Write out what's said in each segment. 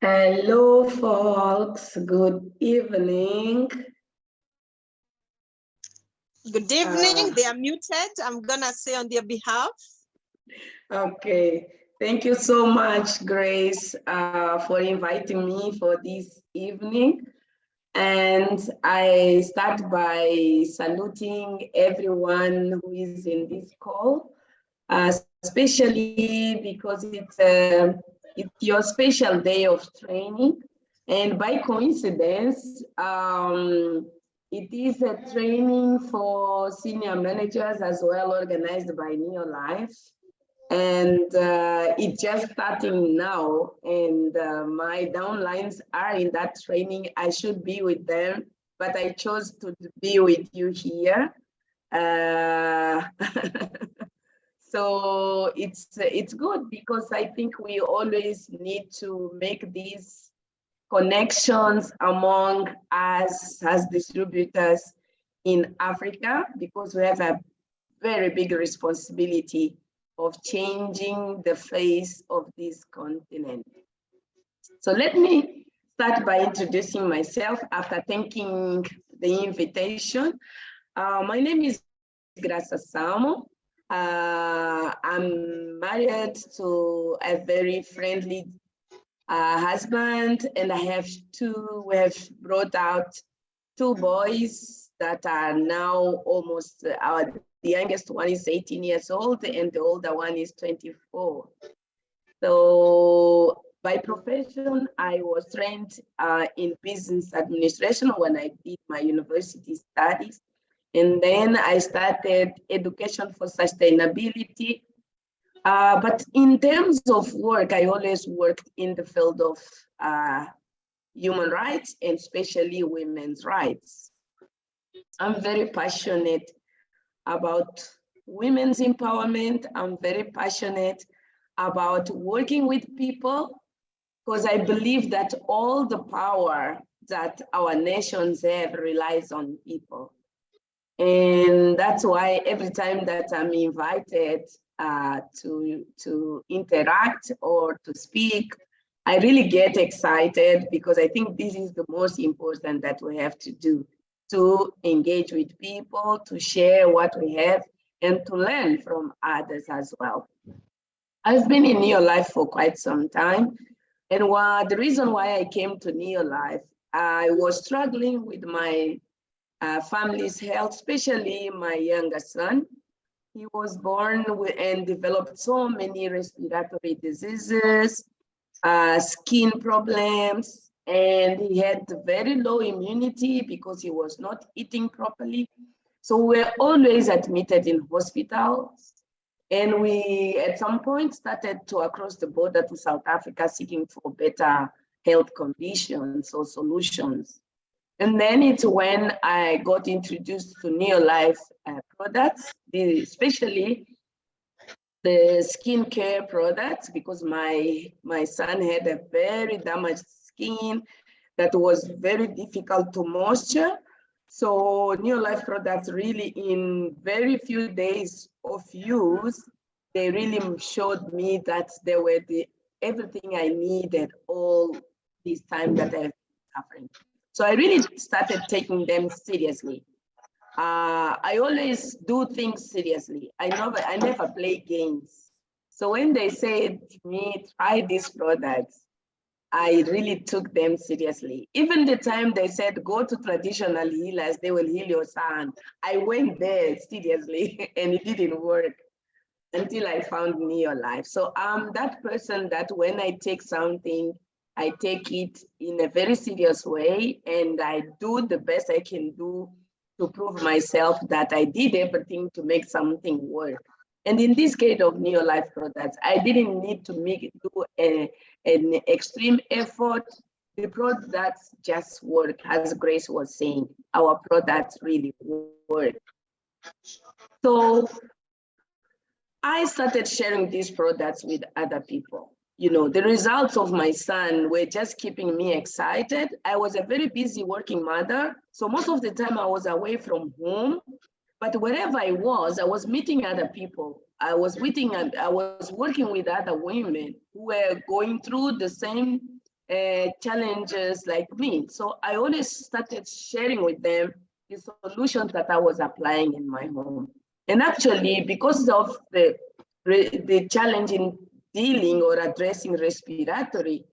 Hello, folks. Good evening. Good evening. They are muted. I'm gonna say on their behalf. Okay. Thank you so much, Grace, for inviting me for this evening. And I start by saluting everyone who is in this call, especially because it's your special day of training. And by coincidence, it is a training for senior managers as well, organized by Neolife. And it's just starting now, and my downlines are in that training. I should be with them, but I chose to be with you here. So it's good because I think we always need to make these connections among us as distributors in Africa, because we have a very big responsibility of changing the face of this continent. So let me start by introducing myself after thanking the invitation. My name is Graca Samo. I'm married to a very friendly husband, and we have brought out two boys that are now almost, the youngest one is 18 years old and the older one is 24. So by profession, I was trained in business administration when I did my university studies. And then I started education for sustainability. But in terms of work, I always worked in the field of human rights and especially women's rights. I'm very passionate about women's empowerment. I'm very passionate about working with people, because I believe that all the power that our nations have relies on people. And that's why every time that I'm invited to interact or to speak, I really get excited, because I think this is the most important that we have to do, to engage with people, to share what we have, and to learn from others as well. I've been in Neolife for quite some time. And the reason why I came to Neolife, I was struggling with my family's health, especially my younger son. He was born with and developed so many respiratory diseases, skin problems, and he had very low immunity because he was not eating properly. So we're always admitted in hospitals. And we, at some point, started to cross the border to South Africa seeking for better health conditions or solutions. And then it's when I got introduced to Neolife products, especially the skincare products, because my son had a very damaged skin that was very difficult to moisture. So Neolife products really, in very few days of use, they really showed me that they were everything I needed all this time that I've been suffering. So I really started taking them seriously. I always do things seriously. I never play games. So when they said to me, try these products, I really took them seriously. Even the time they said, go to traditional healers, they will heal your son. I went there seriously and it didn't work until I found Neolife. So I'm that person that when I take something, I take it in a very serious way, and I do the best I can do to prove myself that I did everything to make something work. And in this case of Neolife products, I didn't need to do an extreme effort. The products just work, as Grace was saying. Our products really work. So I started sharing these products with other people. You know, the results of my son were just keeping me excited. I was a very busy working mother. So most of the time I was away from home, but wherever I was meeting other people. I was working with other women who were going through the same challenges like me. So I always started sharing with them the solutions that I was applying in my home. And actually, because of the challenge in dealing or addressing respiratory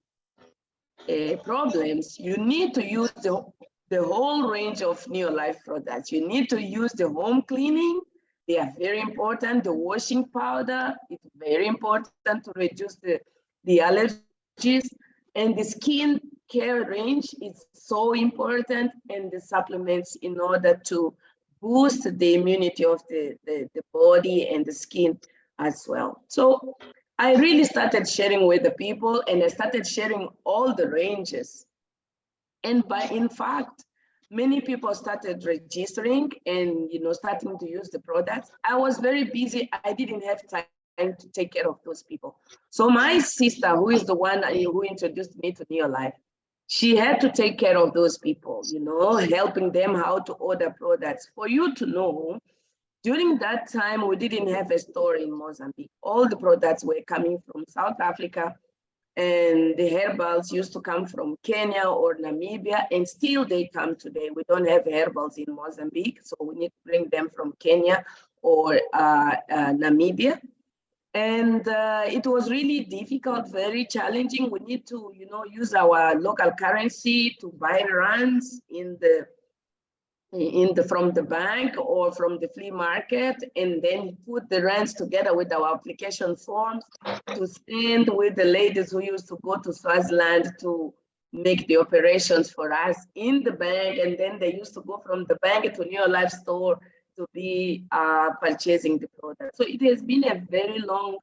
problems, you need to use the whole range of Neolife products. You need to use the home cleaning. They are very important. The washing powder is very important to reduce the allergies. And the skin care range is so important, and the supplements in order to boost the immunity of the body and the skin as well. So I really started sharing with the people, and I started sharing all the ranges. And in fact, many people started registering and starting to use the products. I was very busy. I didn't have time to take care of those people. So my sister, who is the one who introduced me to Neolife, she had to take care of those people, helping them how to order products. For you to know, during that time, we didn't have a store in Mozambique. All the products were coming from South Africa, and the herbals used to come from Kenya or Namibia, and still they come today. We don't have herbals in Mozambique, so we need to bring them from Kenya or Namibia. And it was really difficult, very challenging. We need to, use our local currency to buy rands from the bank or from the flea market, and then put the rands together with our application forms to send with the ladies who used to go to Swaziland to make the operations for us in the bank, and then they used to go from the bank to Neolife store to be purchasing the product. So it has been a very long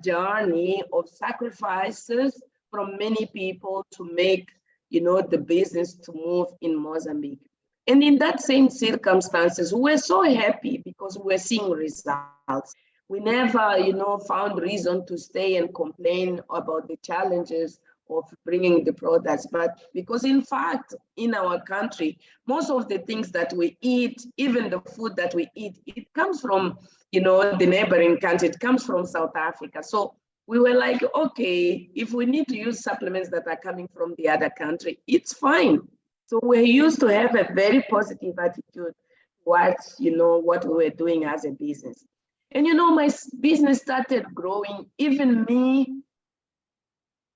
journey of sacrifices from many people to make, the business to move in Mozambique. And in that same circumstances, we were so happy because we were seeing results. We never, found reason to stay and complain about the challenges of bringing the products. But because in fact, in our country, most of the things that we eat, even the food that we eat, it comes from, the neighboring country. It comes from South Africa. So we were like, okay, if we need to use supplements that are coming from the other country, it's fine. So we used to have a very positive attitude towards, what we were doing as a business. And, my business started growing.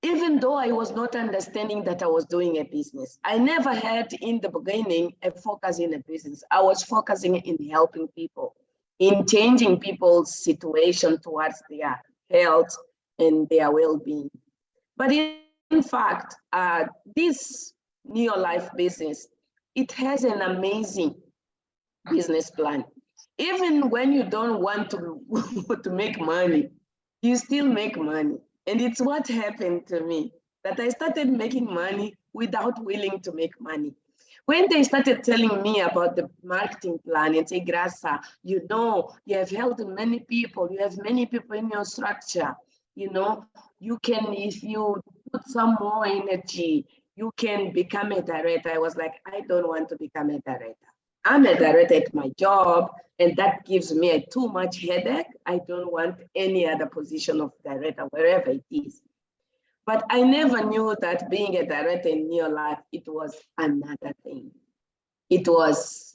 Even though I was not understanding that I was doing a business, I never had in the beginning a focus in a business. I was focusing in helping people, in changing people's situation towards their health and their well-being. But in fact, this Neolife business, it has an amazing business plan. Even when you don't want to, to make money, you still make money. And it's what happened to me, that I started making money without willing to make money. When they started telling me about the marketing plan and say, Graca, you have helped many people, you have many people in your structure, you can, if you put some more energy, you can become a director. I was like, I don't want to become a director. I'm a director at my job, and that gives me too much headache. I don't want any other position of director, wherever it is. But I never knew that being a director in Neolife, it was another thing. It was,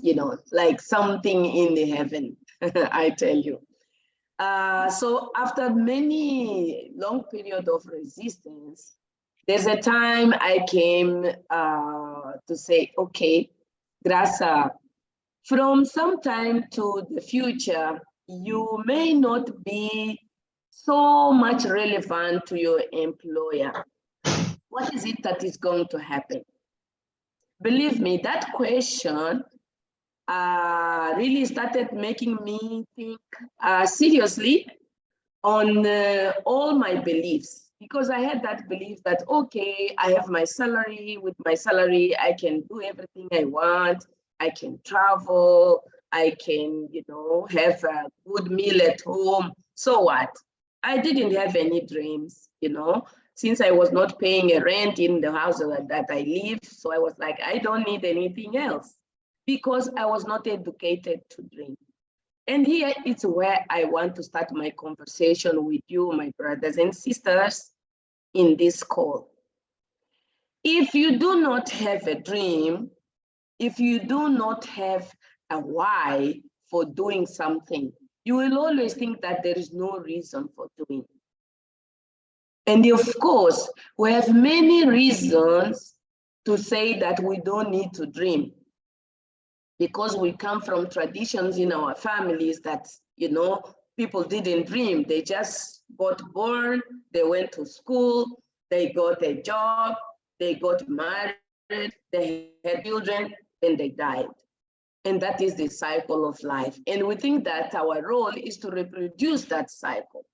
like something in the heaven, I tell you. So after many long period of resistance, there's a time I came to say, okay, Graca, from some time to the future, you may not be so much relevant to your employer. What is it that is going to happen? Believe me, that question really started making me think seriously on all my beliefs. Because I had that belief that, okay, I have my salary. With my salary, I can do everything I want. I can travel. I can, have a good meal at home. So what? I didn't have any dreams, since I was not paying a rent in the house that I live. So I was like, I don't need anything else because I was not educated to dream. And here is where I want to start my conversation with you, my brothers and sisters, in this call. If you do not have a dream, if you do not have a why for doing something, you will always think that there is no reason for doing it. And of course, we have many reasons to say that we don't need to dream, because we come from traditions in our families that, you know, people didn't dream. They just got born, they went to school, they got a job, they got married, they had children, then they died. And that is the cycle of life. And we think that our role is to reproduce that cycle.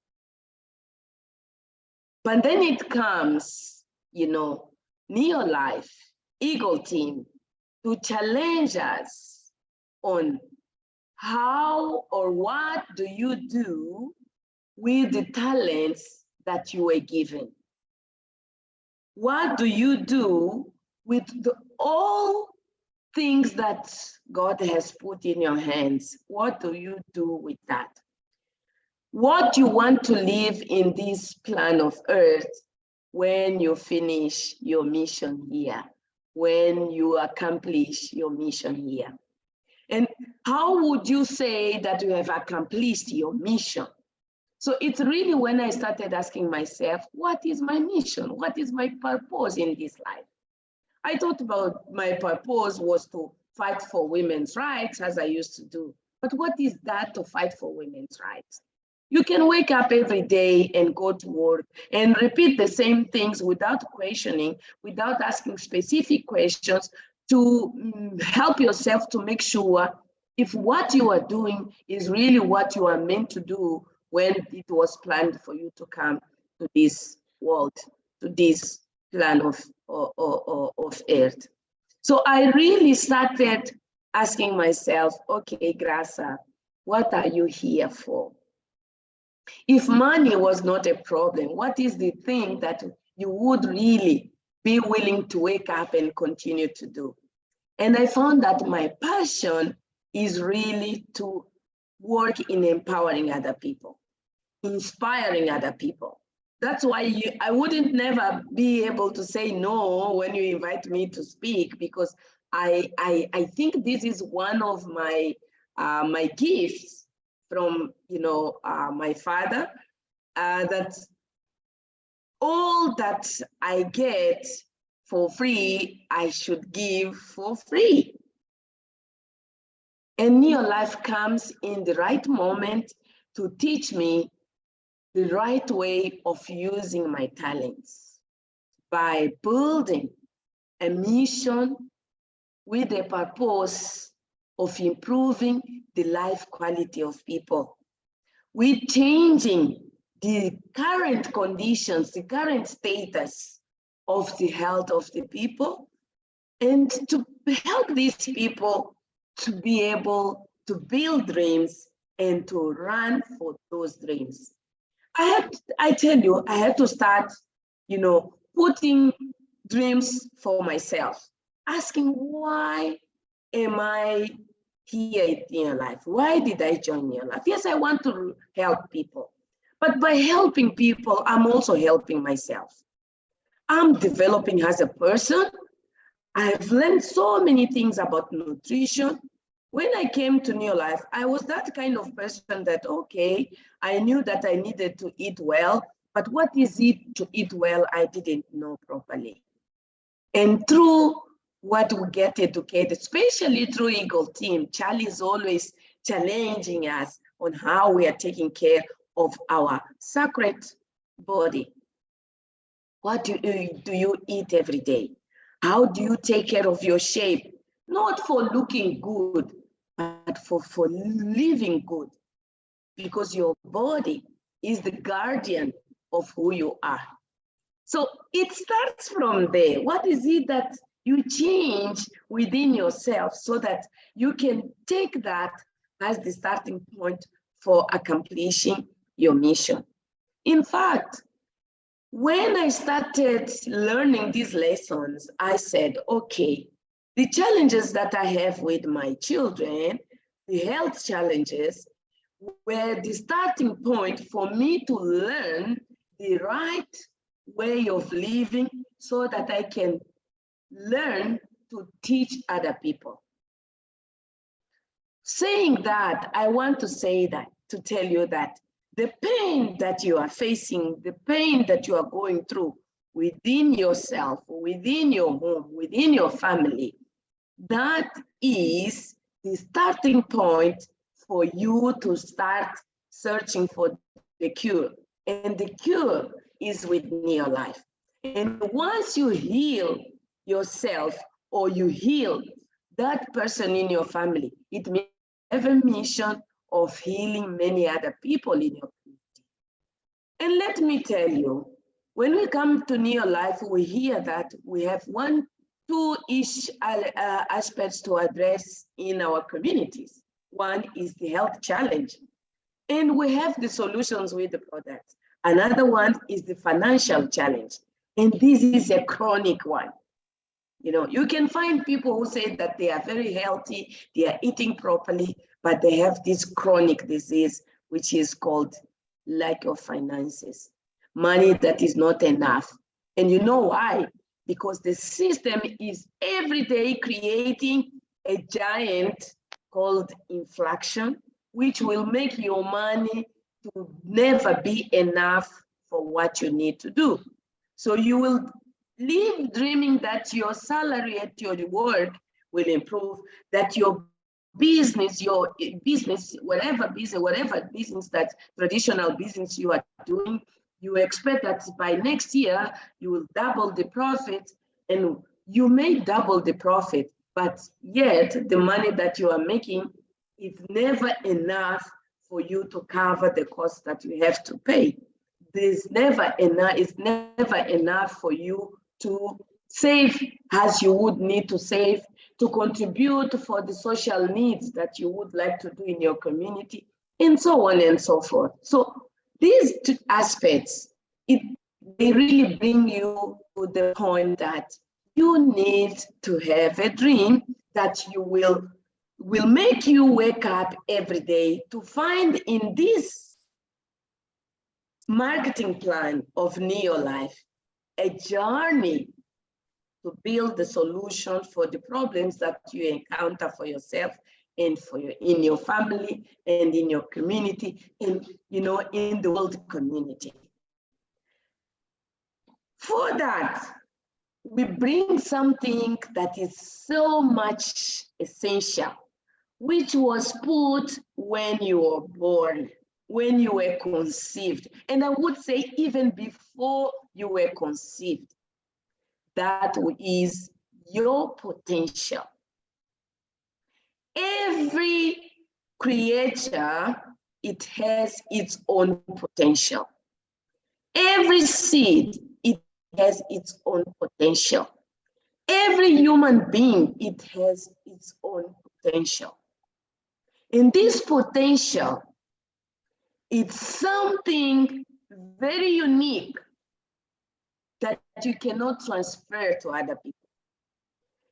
But then it comes, you know, Neolife, Eagle Team, to challenge us on how or what do you do with the talents that you were given? What do you do with all things that God has put in your hands? What do you do with that? What you want to live in this plan of earth when you finish your mission here, when you accomplish your mission here. And how would you say that you have accomplished your mission? So it's really when I started asking myself, what is my mission? What is my purpose in this life? I thought about my purpose was to fight for women's rights, as I used to do. But what is that, to fight for women's rights? You can wake up every day and go to work and repeat the same things without questioning, without asking specific questions, to help yourself to make sure if what you are doing is really what you are meant to do when it was planned for you to come to this world, to this plan of earth. So I really started asking myself, okay, Graca, what are you here for? If money was not a problem, what is the thing that you would really be willing to wake up and continue to do? And I found that my passion is really to work in empowering other people, inspiring other people. That's why I wouldn't never be able to say no when you invite me to speak, because I think this is one of my my gifts from, you know, my father, that all that I get for free, I should give for free. And Neolife comes in the right moment to teach me the right way of using my talents by building a mission with a purpose of improving the life quality of people, with changing the current conditions, the current status of the health of the people, and to help these people to be able to build dreams and to run for those dreams. I tell you, I had to start, you know, putting dreams for myself, asking, why am I here in Neolife? Why did I join Neolife? Yes, I want to help people, but by helping people, I'm also helping myself. I'm developing as a person. I've learned so many things about nutrition. When I came to Neolife, I was that kind of person that, okay, I knew that I needed to eat well, but what is it to eat well, I didn't know properly. And through what we get educated, especially through Eagle Team, Charlie is always challenging us on how we are taking care of our sacred body. What do you eat every day? How do you take care of your shape? Not for looking good, but for living good, because your body is the guardian of who you are. So it starts from there. What is it that you change within yourself so that you can take that as the starting point for accomplishing your mission? In fact, when I started learning these lessons, I said, okay, the challenges that I have with my children, the health challenges, were the starting point for me to learn the right way of living so that I can learn to teach other people. Saying that, I want to say that, to tell you that the pain that you are facing, the pain that you are going through within yourself, within your home, within your family, that is the starting point for you to start searching for the cure. And the cure is with Neolife. And once you heal yourself or you heal that person in your family, it may have a mission of healing many other people in your community. And let me tell you, when we come to Neolife, we hear that we have two-ish aspects to address in our communities. One is the health challenge, and we have the solutions with the products. Another one is the financial challenge, and this is a chronic one. You know, you can find people who say that they are very healthy, they are eating properly, but they have this chronic disease, which is called lack of finances, money that is not enough. And you know why? Because the system is every day creating a giant called inflation, which will make your money to never be enough for what you need to do. So you will live dreaming that your salary at your work will improve, that your business, whatever business that traditional business you are doing, you expect that by next year you will double the profit, and you may double the profit, but yet the money that you are making is never enough for you to cover the costs that you have to pay. It's never enough for you to save as you would need to save, to contribute for the social needs that you would like to do in your community, and so on and so forth. So these two aspects, they really bring you to the point that you need to have a dream that you will make you wake up every day to find in this marketing plan of Neolife a journey to build the solution for the problems that you encounter for yourself and in your family and in your community, and in the world community. For that, we bring something that is so much essential, which was put when you were born, when you were conceived, and I would say even before you were conceived. That is your potential. Every creature, it has its own potential. Every seed, it has its own potential. Every human being, it has its own potential. And this potential, it's something very unique that you cannot transfer to other people.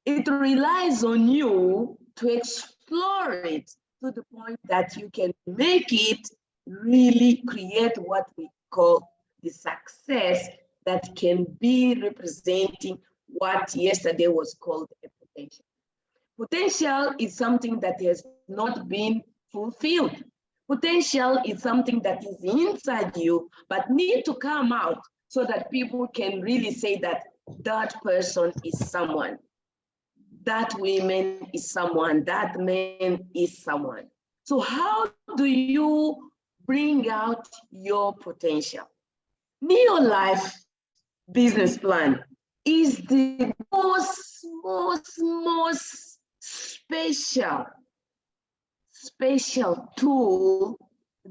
It relies on you to explore it to the point that you can make it really create what we call the success that can be representing what yesterday was called a potential. Potential is something that has not been fulfilled. Potential is something that is inside you, but need to come out so that people can really say that that person is someone, that woman is someone, that man is someone. So how do you bring out your potential? Neolife business plan is the most special tool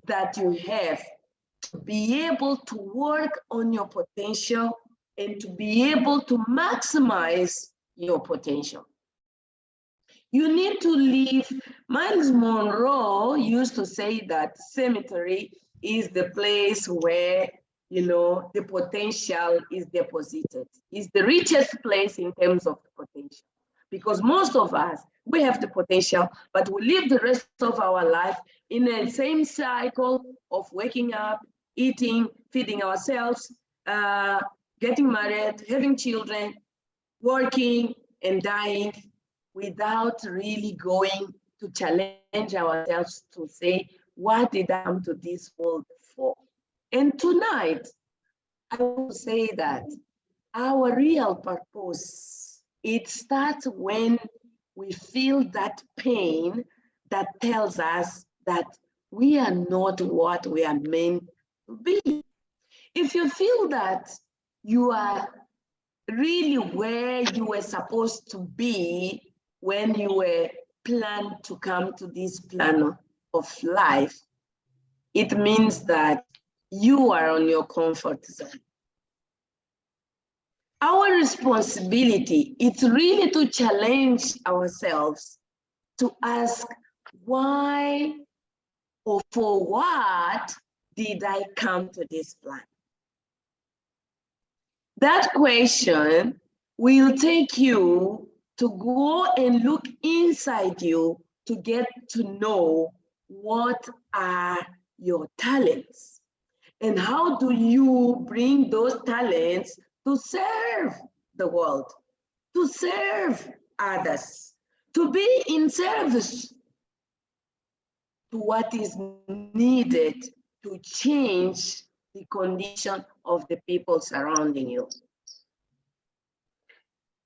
that you have to be able to work on your potential and to be able to maximize your potential. You need to leave. Miles Monroe used to say that cemetery is the place where the potential is deposited. It's the richest place in terms of the potential, because most of us, we have the potential, but we live the rest of our life in the same cycle of waking up, eating, feeding ourselves, getting married, having children, working, and dying without really going to challenge ourselves to say, what did I come to this world for? And tonight, I will say that our real purpose, it starts when we feel that pain that tells us that we are not what we are meant to be. If you feel that you are really where you were supposed to be when you were planned to come to this plan of life, it means that you are on your comfort zone. Our responsibility is really to challenge ourselves to ask, why or for what did I come to this plan? That question will take you to go and look inside you to get to know what are your talents and how do you bring those talents to serve the world, to serve others, to be in service to what is needed to change the condition of the people surrounding you.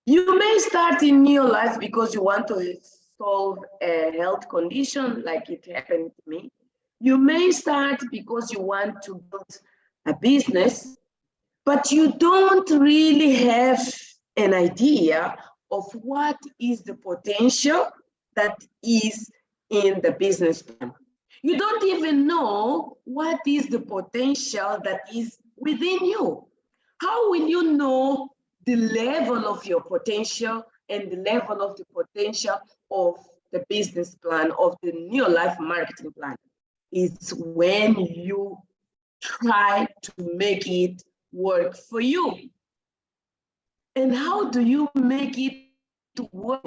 You may start in Neolife because you want to solve a health condition like it happened to me. You may start because you want to build a business, but you don't really have an idea of what is the potential that is in the business plan. You don't even know what is the potential that is within you. How will you know the level of your potential and the level of the potential of the business plan, of the Neolife marketing plan? It's when you try to make it work for you. And how do you make it work?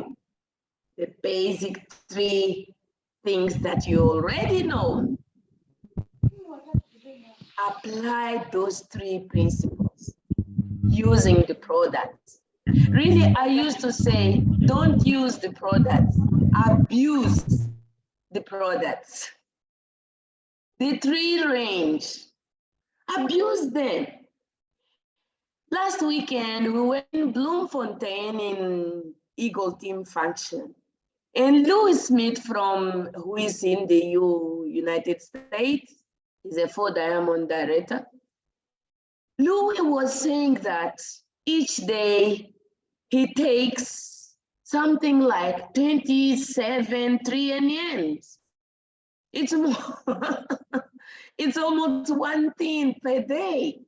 The basic 3 things that you already know. Apply those 3 principles using the products. Really, I used to say, don't use the products, abuse the products. The 3 range, abuse them. Last weekend, we were in Bloemfontein in Eagle Team function. And Louis Smith, who is in the United States, is a 4-diamond director. Louis was saying that each day he takes something like 27 trillion yen. It's more, it's almost 1 thing per day.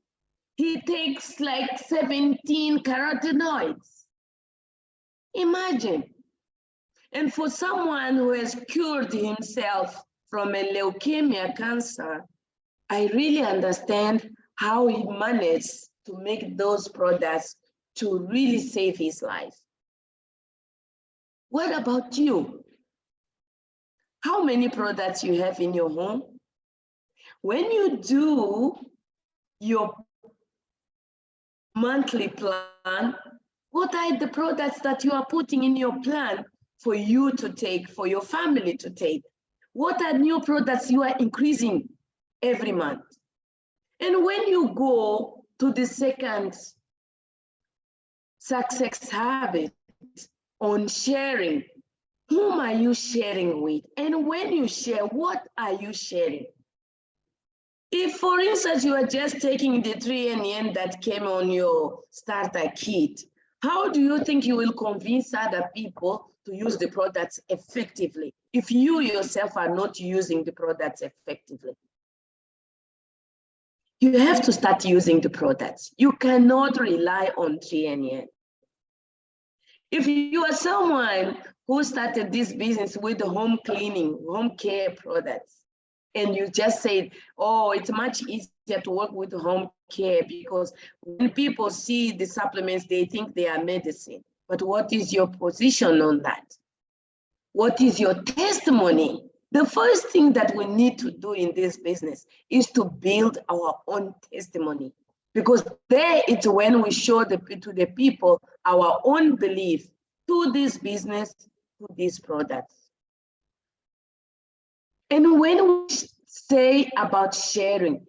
He takes like 17 carotenoids. Imagine. And for someone who has cured himself from a leukemia cancer, I really understand how he managed to make those products to really save his life. What about you? How many products you have in your home? When you do your monthly plan, what are the products that you are putting in your plan for you to take, for your family to take? What are new products you are increasing every month? And when you go to the second success habit on sharing, whom are you sharing with? And when you share, what are you sharing? If, for instance, you are just taking the 3 yen that came on your starter kit, how do you think you will convince other people to use the products effectively if you yourself are not using the products effectively? You have to start using the products. You cannot rely on 3 yen. If you are someone who started this business with the home cleaning, home care products, and you just said, oh, it's much easier to work with home care because when people see the supplements, they think they are medicine. But what is your position on that? What is your testimony? The first thing that we need to do in this business is to build our own testimony, because there it's when we show to the people our own belief to this business, to these products. And when we say about sharing,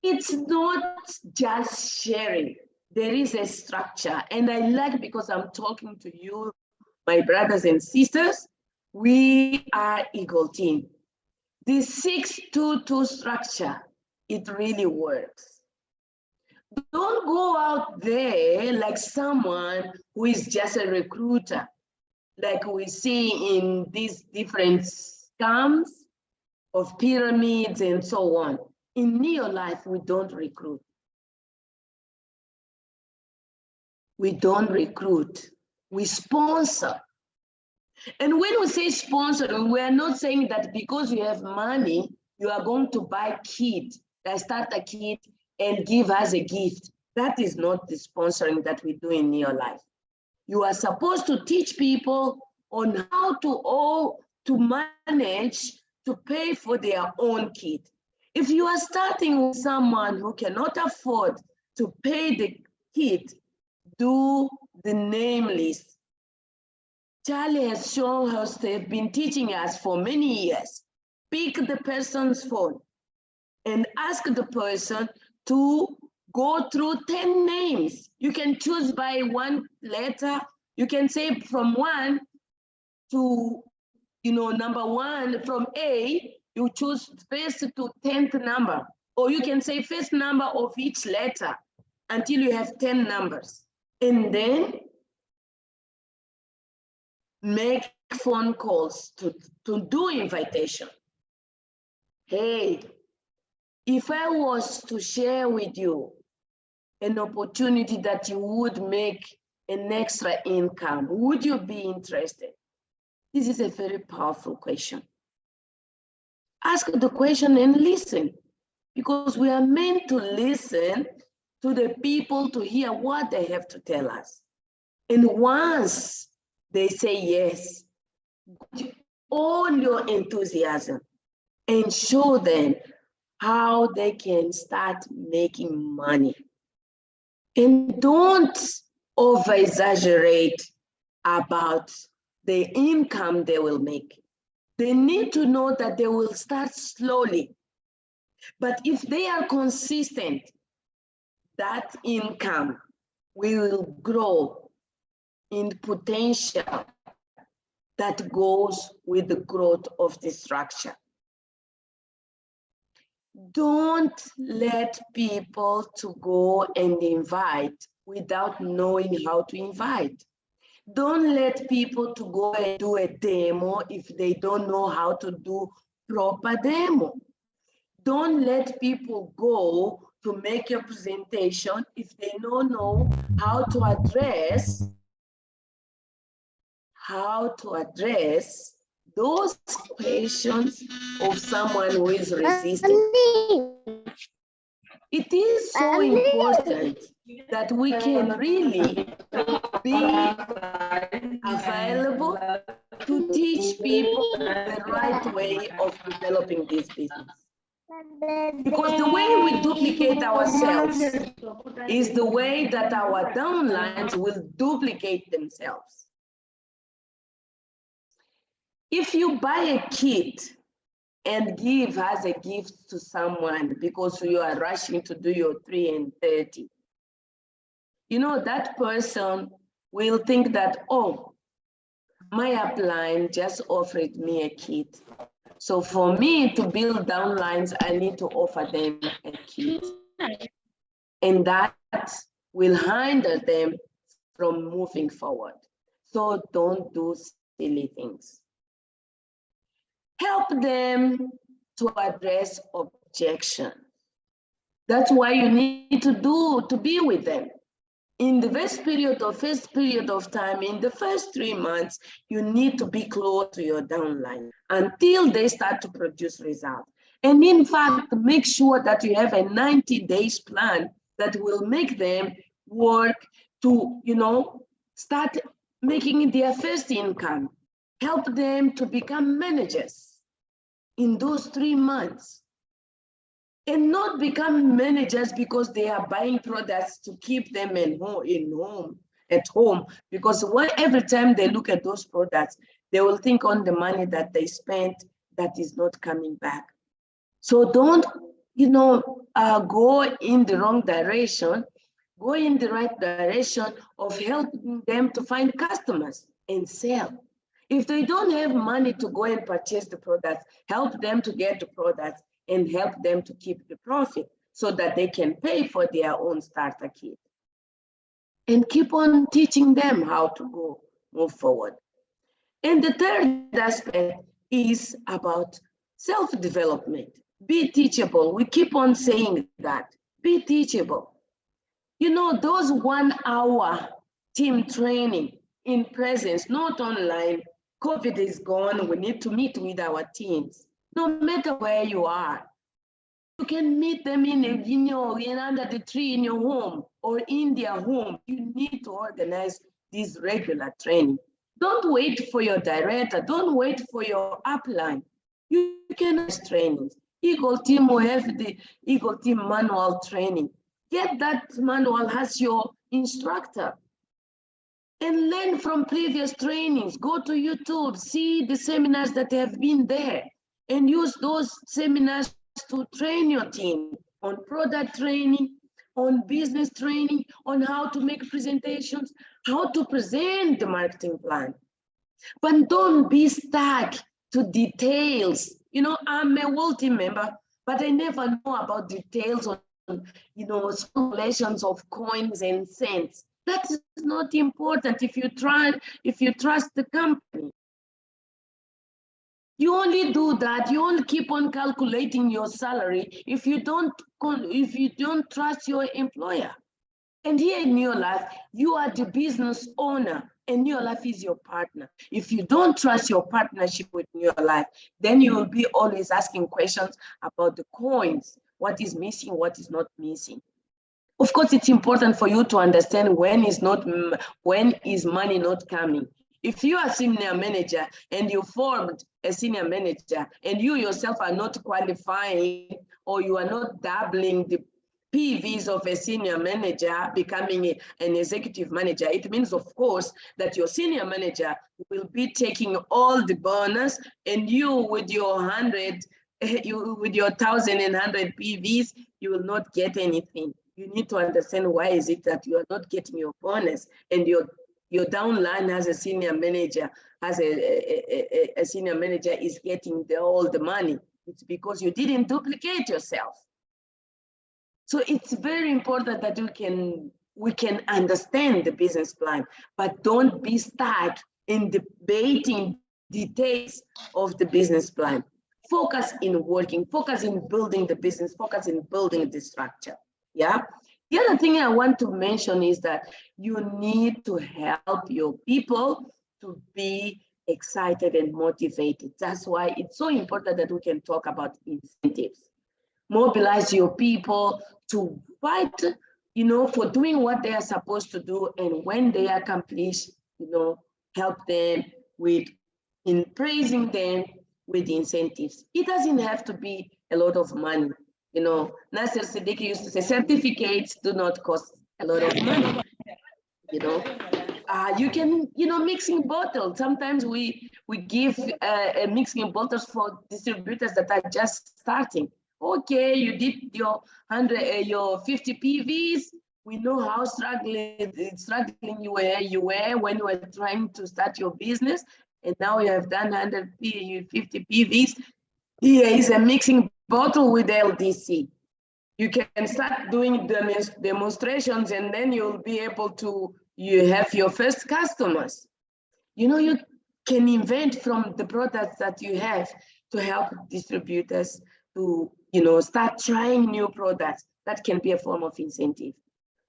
it's not just sharing. There is a structure. And I like, because I'm talking to you, my brothers and sisters, we are Eagle Team. The 6-2-2 structure, it really works. Don't go out there like someone who is just a recruiter, like we see in these different scams of pyramids and so on. In Neolife, we don't recruit. We don't recruit, we sponsor. And when we say sponsoring, we are not saying that because you have money, you are going to buy kit, start a kit and give us a gift. That is not the sponsoring that we do in Neolife. You are supposed to teach people on how to manage to pay for their own kit. If you are starting with someone who cannot afford to pay the kit, do the name list. Charlie has shown us, they've been teaching us for many years. Pick the person's phone and ask the person to go through 10 names. You can choose by one letter. You can say from 1 to, number 1, from A, you choose first to 10th number. Or you can say first number of each letter until you have 10 numbers. And then make phone calls to do invitation. Hey, if I was to share with you an opportunity that you would make an extra income, would you be interested? This is a very powerful question. Ask the question and listen, because we are meant to listen to the people to hear what they have to tell us. And once they say yes, all your enthusiasm and show them how they can start making money. And don't over-exaggerate about the income they will make. They need to know that they will start slowly. But if they are consistent, that income will grow in potential that goes with the growth of the structure. Don't let people to go and invite without knowing how to invite. Don't let people to go and do a demo if they don't know how to do proper demo. Don't let people go to make your presentation if they don't know how to address those questions of someone who is resistant. It is so important that we can really be available to teach people the right way of developing this business. Because the way we duplicate ourselves is the way that our downlines will duplicate themselves. If you buy a kit and give as a gift to someone because you are rushing to do your 3 and 30, that person will think that, oh, my upline just offered me a kit. So for me to build downlines, I need to offer them a kit. And that will hinder them from moving forward. So don't do silly things. Help them to address objections. That's why you need to be with them. In the first period of time, in the first 3 months, you need to be close to your downline until they start to produce results. And in fact, make sure that you have a 90 days plan that will make them work to, start making their first income. Help them to become managers in those 3 months. And not become managers because they are buying products to keep them in home at home, because every time they look at those products, they will think on the money that they spent that is not coming back. So don't, go in the wrong direction. Go in the right direction of helping them to find customers and sell. If they don't have money to go and purchase the products, help them to get the products and help them to keep the profit so that they can pay for their own starter kit. And keep on teaching them how to move forward. And the third aspect is about self-development. Be teachable. We keep on saying that. Be teachable. Those 1 hour team training in presence, not online. COVID is gone. We need to meet with our teams. No matter where you are, you can meet them in under the tree in your home or in their home. You need to organize this regular training. Don't wait for your director. Don't wait for your upline. You can organize trainings. Eagle Team will have the Eagle Team manual training. Get that manual as your instructor and learn from previous trainings. Go to YouTube, see the seminars that have been there and use those seminars to train your team on product training, on business training, on how to make presentations, how to present the marketing plan. But don't be stuck to details. I'm a whole team member, but I never know about details on, relations of coins and cents. That is not important if you trust the company. You only do that. You only keep on calculating your salary if you don't trust your employer. And here in Neolife, you are the business owner and Neolife is your partner. If you don't trust your partnership with Neolife, then you will be always asking questions about the coins, what is missing, what is not missing. Of course, it's important for you to understand when is money not coming. If you are a senior manager and you formed a senior manager and you yourself are not qualifying or you are not doubling the PVs of a senior manager becoming an executive manager, it means, of course, that your senior manager will be taking all the bonus and you with your 1,100 PVs, you will not get anything. You need to understand why is it that you are not getting your bonus and your downline as a senior manager, a senior manager is getting all the money. It's because you didn't duplicate yourself. So it's very important that we can understand the business plan, but don't be stuck in debating details of the business plan. Focus in working, focus in building the business, focus in building the structure. Yeah. The other thing I want to mention is that you need to help your people to be excited and motivated. That's why it's so important that we can talk about incentives. Mobilize your people to fight, for doing what they are supposed to do. And when they accomplish, help them in praising them with incentives. It doesn't have to be a lot of money. Nasser Siddiqui used to say, certificates do not cost a lot of money. You can, mixing bottles. Sometimes we give mixing bottles for distributors that are just starting. Okay, you did your 50 PVs. We know how struggling you were when you were trying to start your business, and now you have done 150 PVs. Here is a mixing bottle with LDC. You can start doing demonstrations, and then you'll be able to have your first customers. You can invent from the products that you have to help distributors to start trying new products. That can be a form of incentive.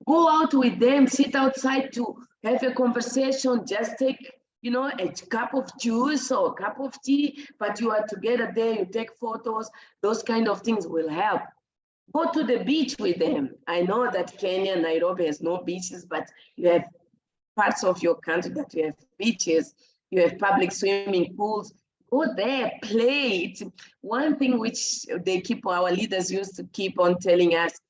Go out with them, sit outside to have a conversation, just take a cup of juice or a cup of tea, but you are together there, you take photos, those kind of things will help. Go to the beach with them. I know that Kenya, Nairobi has no beaches, but you have parts of your country that you have beaches, you have public swimming pools. Go there, play. It's one thing which our leaders used to keep on telling us,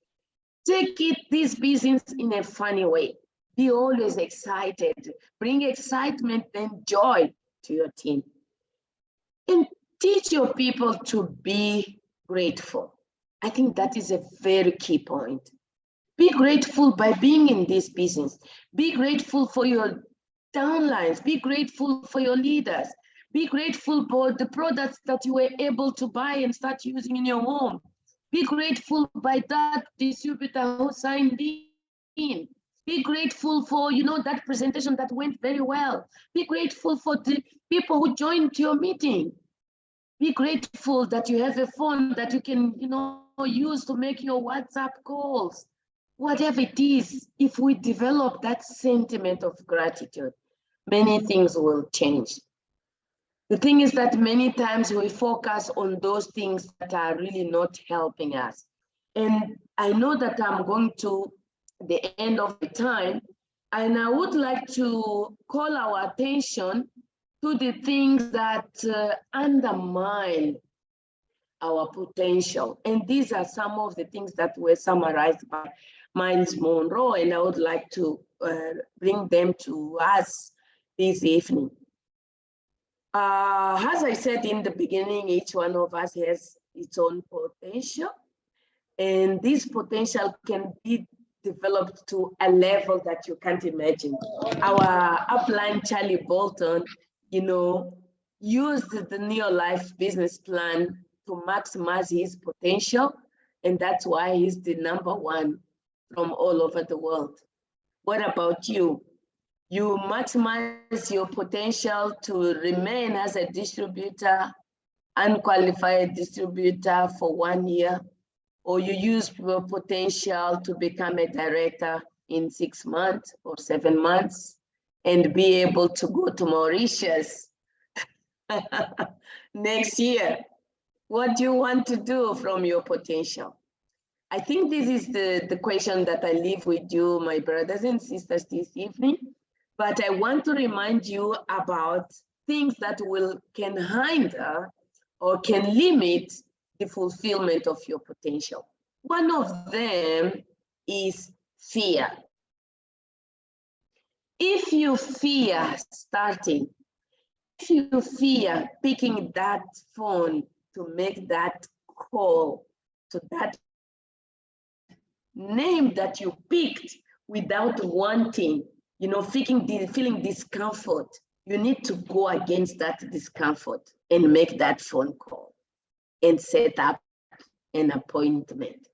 take this business in a funny way. Be always excited. Bring excitement and joy to your team. And teach your people to be grateful. I think that is a very key point. Be grateful by being in this business. Be grateful for your downlines. Be grateful for your leaders. Be grateful for the products that you were able to buy and start using in your home. Be grateful by that distributor who signed in. Be grateful for, that presentation that went very well. Be grateful for the people who joined your meeting. Be grateful that you have a phone that you can, use to make your WhatsApp calls. Whatever it is, if we develop that sentiment of gratitude, many things will change. The thing is that many times we focus on those things that are really not helping us. And I know that I'm going to the end of the time, and I would like to call our attention to the things that undermine our potential. And these are some of the things that were summarized by Miles Monroe, and I would like to bring them to us this evening. As I said in the beginning, each one of us has its own potential, and this potential can be developed to a level that you can't imagine. Our upline, Charlie Bolton, used the Neolife business plan to maximize his potential, and that's why he's the #1 from all over the world. What about you? You maximize your potential to remain as a distributor, unqualified distributor for 1 year, or you use your potential to become a director in 6 months or 7 months and be able to go to Mauritius next year. What do you want to do from your potential? I think this is the question that I leave with you, my brothers and sisters, this evening. But I want to remind you about things that can hinder or can limit the fulfillment of your potential. One of them is fear. If you fear starting, if you fear picking that phone to make that call to that name that you picked without wanting, feeling discomfort, you need to go against that discomfort and make that phone call and set up an appointment.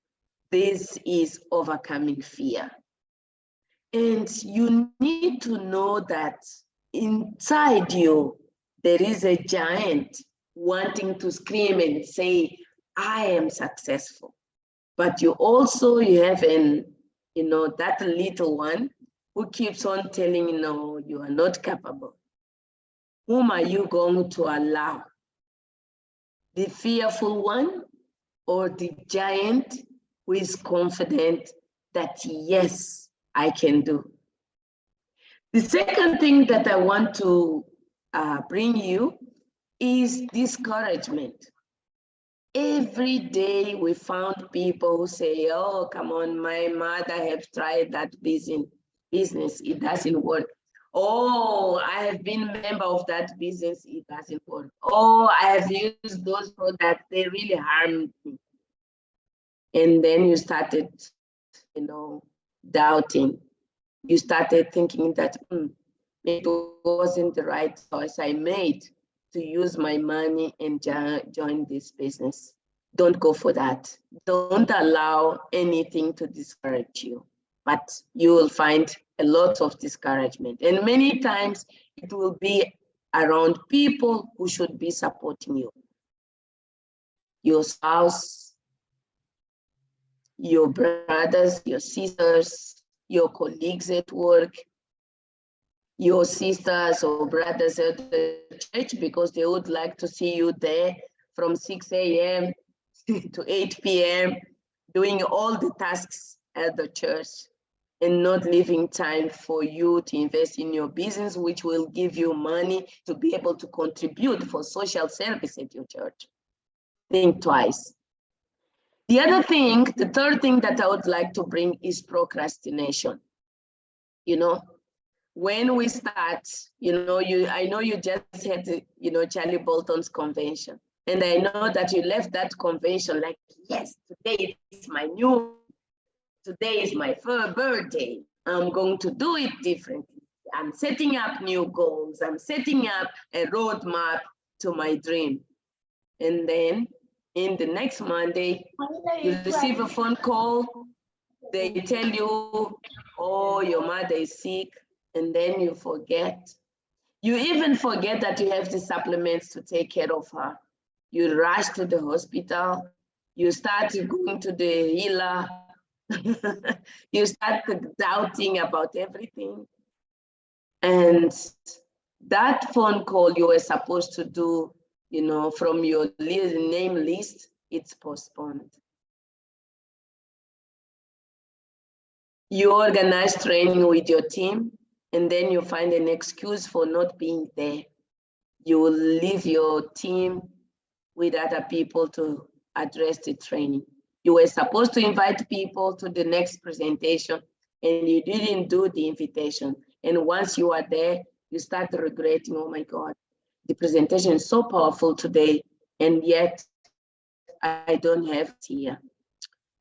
This is overcoming fear. And you need to know that inside you, there is a giant wanting to scream and say, I am successful. But you have that little one who keeps on telling you, no, you are not capable. Whom are you going to allow? The fearful one or the giant who is confident that, yes, I can do? The second thing that I want to bring you is discouragement. Every day we found people who say, oh, come on, my mother has tried that business, it doesn't work. Oh, I have been a member of that business, it doesn't work. Oh, I have used those products, they really harmed me. And then you started, doubting. You started thinking that maybe it wasn't the right choice I made to use my money and join this business. Don't go for that. Don't allow anything to discourage you, but you will find a lot of discouragement. And many times it will be around people who should be supporting you. Your spouse, your brothers, your sisters, your colleagues at work, your sisters or brothers at the church, because they would like to see you there from 6 a.m. to 8 p.m. doing all the tasks at the church and not leaving time for you to invest in your business, which will give you money to be able to contribute for social service at your church. Think twice. The third thing that I would like to bring is procrastination. You know, when we start, I know you just had, Charlie Bolton's convention. And I know that you left that convention like, yes, today is my today is my first birthday. I'm going to do it differently. I'm setting up new goals. I'm setting up a roadmap to my dream. And then in the next Monday, you receive a phone call. They tell you, oh, your mother is sick. And then you forget. You even forget that you have the supplements to take care of her. You rush to the hospital. You start going to the healer. You start doubting about everything. And that phone call you were supposed to do, from your name list, it's postponed. You organize training with your team, and then you find an excuse for not being there. You will leave your team with other people to address the training. You were supposed to invite people to the next presentation, and you didn't do the invitation. And once you are there, you start regretting, oh my God, the presentation is so powerful today, and yet I don't have it here.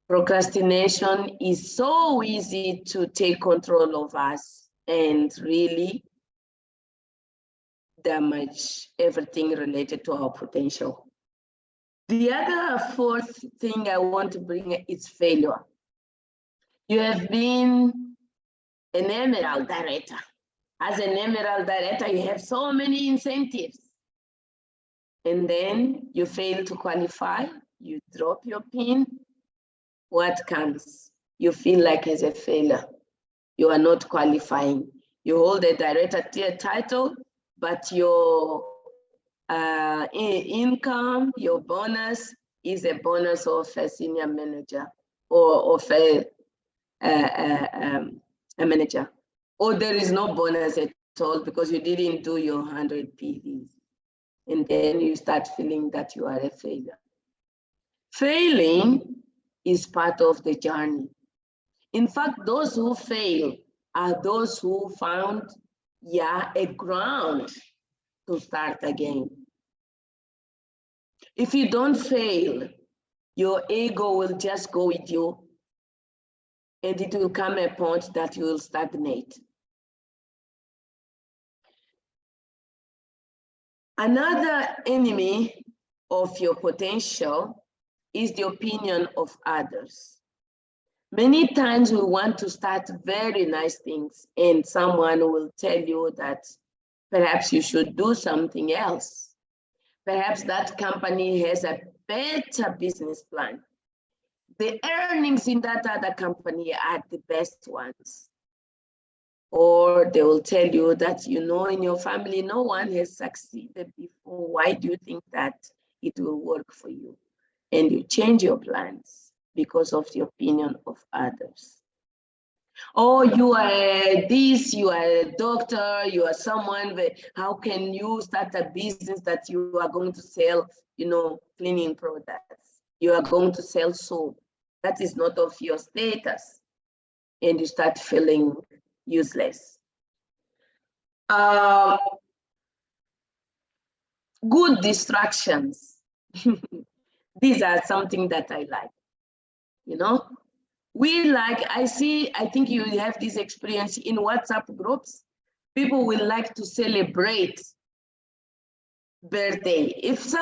Procrastination is so easy to take control of us and really damage everything related to our potential. The other fourth thing I want to bring is failure. You have been an emerald director. As an emerald director, you have so many incentives. And then you fail to qualify, you drop your pin. What comes? You feel like as a failure. You are not qualifying. You hold a director title, but your income, your bonus is a bonus of a senior manager or of a manager. Or there is no bonus at all because you didn't do your 100 PVs. And then you start feeling that you are a failure. Failing is part of the journey. In fact, those who fail are those who found, a ground to start again. If you don't fail, your ego will just go with you, and it will come a point that you will stagnate. Another enemy of your potential is the opinion of others. Many times we want to start very nice things, and someone will tell you that perhaps you should do something else. Perhaps that company has a better business plan. The earnings in that other company are the best ones. Or they will tell you that, in your family, no one has succeeded before. Why do you think that it will work for you? And you change your plans because of the opinion of others. Oh, you are this, you are a doctor, you are someone, how can you start a business that you are going to sell, cleaning products? You are going to sell soap. That is not of your status. And you start feeling useless. Good distractions. These are something that I like, I think you have this experience in WhatsApp groups. People will like to celebrate birthday. If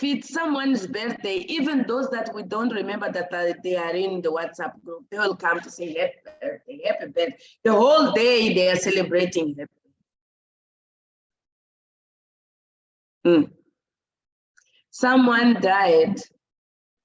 it's someone's birthday, even those that we don't remember that they are in the WhatsApp group, they will come to say happy birthday, happy birthday. The whole day they are celebrating happy. Someone died.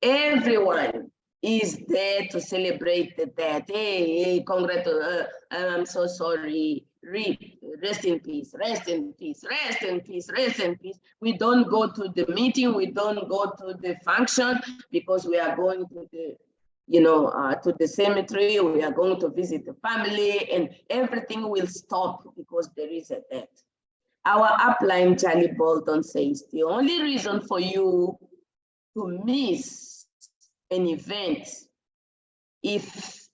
Everyone is there to celebrate the death. Hey, congratulations, I'm so sorry. Rest in peace, rest in peace, rest in peace, rest in peace. We don't go to the meeting, we don't go to the function because we are going to the cemetery, we are going to visit the family, and everything will stop because there is a death. Our upline, Charlie Bolton, says the only reason for you to miss an event, if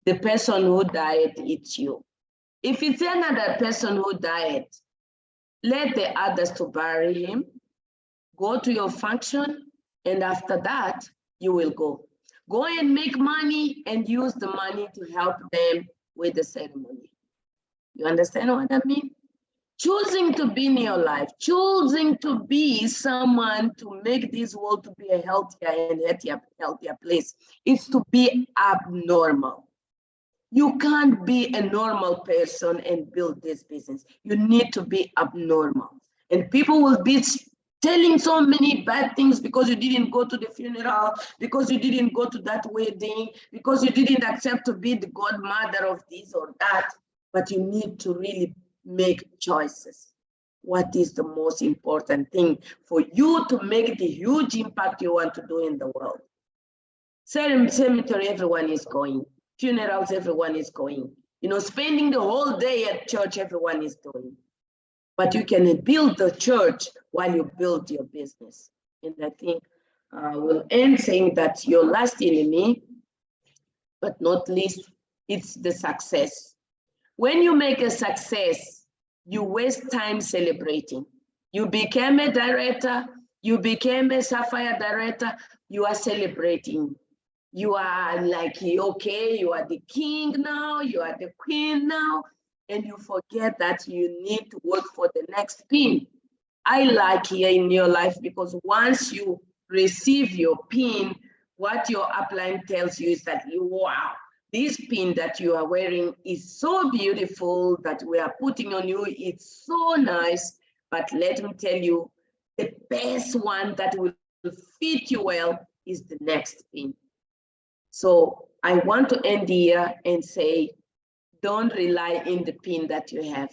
the person who died, it's you. If it's another person who died, let the others to bury him, go to your function, and after that, you will go. Go and make money and use the money to help them with the ceremony. You understand what I mean? Choosing to be Neolife, choosing to be someone to make this world to be a healthier and healthier place, is to be abnormal. You can't be a normal person and build this business. You need to be abnormal. And people will be telling so many bad things because you didn't go to the funeral, because you didn't go to that wedding, because you didn't accept to be the godmother of this or that. But you need to really make choices. What is the most important thing for you to make the huge impact you want to do in the world? Cemetery, everyone is going. Funerals, everyone is going. You know, spending the whole day at church, everyone is doing. But you can build the church while you build your business. And I think we'll end saying that your last enemy, but not least, it's the success. When you make a success, you waste time celebrating. You became a director, you became a Sapphire director, you are celebrating. You are like, okay, you are the king now, you are the queen now, and you forget that you need to work for the next pin. I like here in Neolife because once you receive your pin, what your upline tells you is that, wow, this pin that you are wearing is so beautiful that we are putting on you. It's so nice, but let me tell you, the best one that will fit you well is the next pin. So I want to end here and say, don't rely in the pin that you have.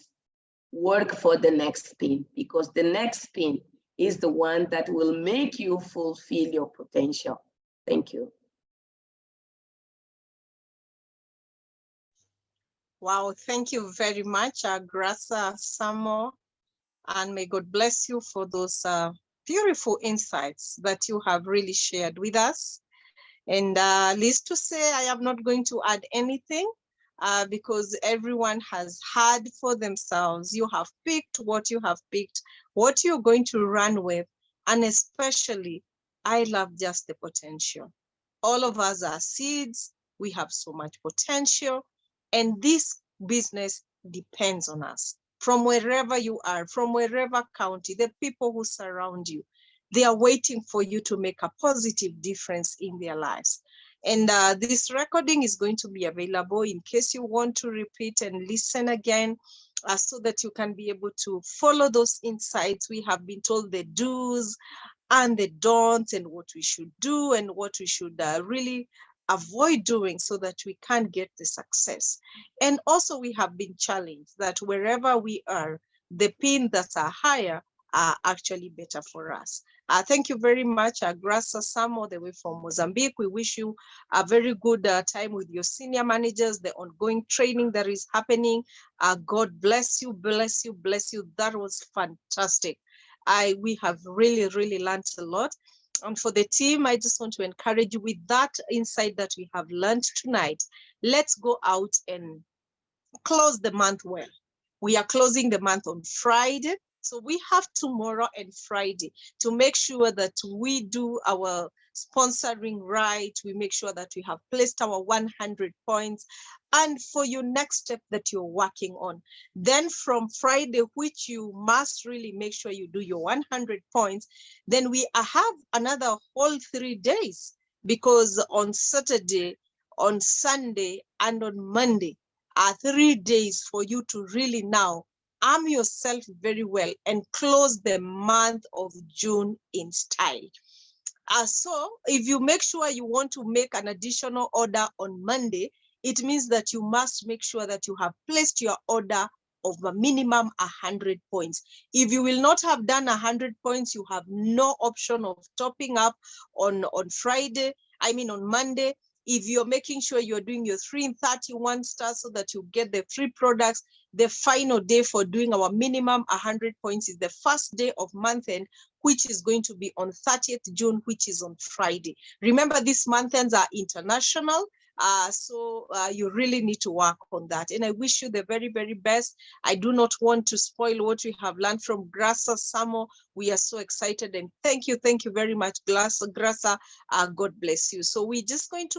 Work for the next pin, because the next pin is the one that will make you fulfill your potential. Thank you. Wow, thank you very much, Graca, Samo, and may God bless you for those beautiful insights that you have really shared with us. And least to say, I am not going to add anything because everyone has had for themselves. You have picked what you have picked, what you're going to run with, and especially, I love just the potential. All of us are seeds. We have so much potential, and this business depends on us. From wherever you are, from wherever county, the people who surround you, they are waiting for you to make a positive difference in their lives. And this recording is going to be available in case you want to repeat and listen again, so that you can be able to follow those insights. We have been told the do's and the don'ts and what we should do and what we should really avoid doing so that we can get the success. And also we have been challenged that wherever we are, the pins that are higher are actually better for us. Thank you very much, Graca, Samo, the way from Mozambique. We wish you a very good time with your senior managers, the ongoing training that is happening. God bless you, bless you, bless you. That was fantastic. We have really, really learned a lot. And for the team, I just want to encourage you with that insight that we have learned tonight. Let's go out and close the month well. We are closing the month on Friday. So we have tomorrow and Friday to make sure that we do our sponsoring right. We make sure that we have placed our 100 points. And for your next step that you're working on, then from Friday, which you must really make sure you do your 100 points, then we have another whole 3 days, because on Saturday, on Sunday, and on Monday are 3 days for you to really now arm yourself very well and close the month of June in style. So if you make sure you want to make an additional order on Monday, it means that you must make sure that you have placed your order of a minimum 100 points. If you will not have done 100 points, you have no option of topping up on Friday, on Monday. If you're making sure you're doing your 3 in 31 stars so that you get the free products, the final day for doing our minimum 100 points is the first day of month end, which is going to be on 30th June, which is on Friday. Remember, these month ends are international. So you really need to work on that. And I wish you the very, very best. I do not want to spoil what we have learned from Graca, Samo. We are so excited, and thank you very much, Graca. God bless you. So we're just going to